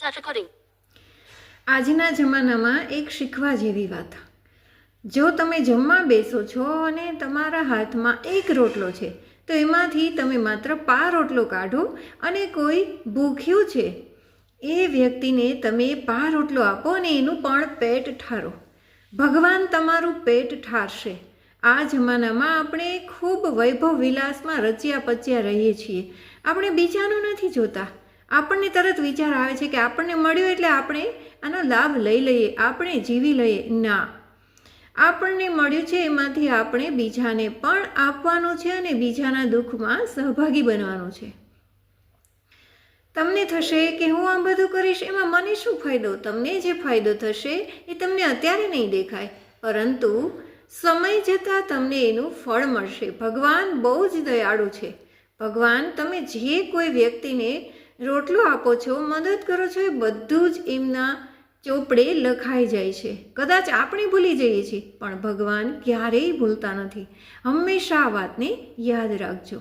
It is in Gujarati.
Start recording. આજના જમાનામાં એક શીખવા જેવી વાત, જો તમે જમવા બેસો છો અને તમારા હાથમાં એક રોટલો છે તો એમાંથી તમે માત્ર પા રોટલો કાઢો અને કોઈ ભૂખ્યું છે એ વ્યક્તિને તમે પા રોટલો આપો અને એનું પણ પેટ ઠારો. ભગવાન તમારું પેટ ઠારશે. આ જમાનામાં આપણે ખૂબ વૈભવ વિલાસમાં રચ્યા પચ્યા રહીએ છીએ. આપણે બીજાનું નથી જોતા. આપણને તરત વિચાર આવે છે કે આપણને મળ્યું એટલે આપણે આનો લાભ લઈ લઈએ, આપણે જીવી લઈએ. ના, આપણને મળ્યું છે એમાંથી આપણે બીજાને પણ આપવાનું છે અને બીજાના દુઃખમાં સહભાગી બનવાનું છે. તમને થશે કે હું આ બધું કરીશ એમાં મને શું ફાયદો? તમને જે ફાયદો થશે એ તમને અત્યારે નહીં દેખાય, પરંતુ સમય જતાં તમને એનું ફળ મળશે. ભગવાન બહુ જ દયાળુ છે. ભગવાન તમે જે કોઈ વ્યક્તિને રોટલો આપો છો, મદદ કરો છો, એ બધું જ એમના ચોપડે લખાઈ જાય છે. કદાચ આપણે ભૂલી જઈએ છીએ, પણ ભગવાન ક્યારેય ભૂલતા નથી. હંમેશા આ વાતને યાદ રાખજો.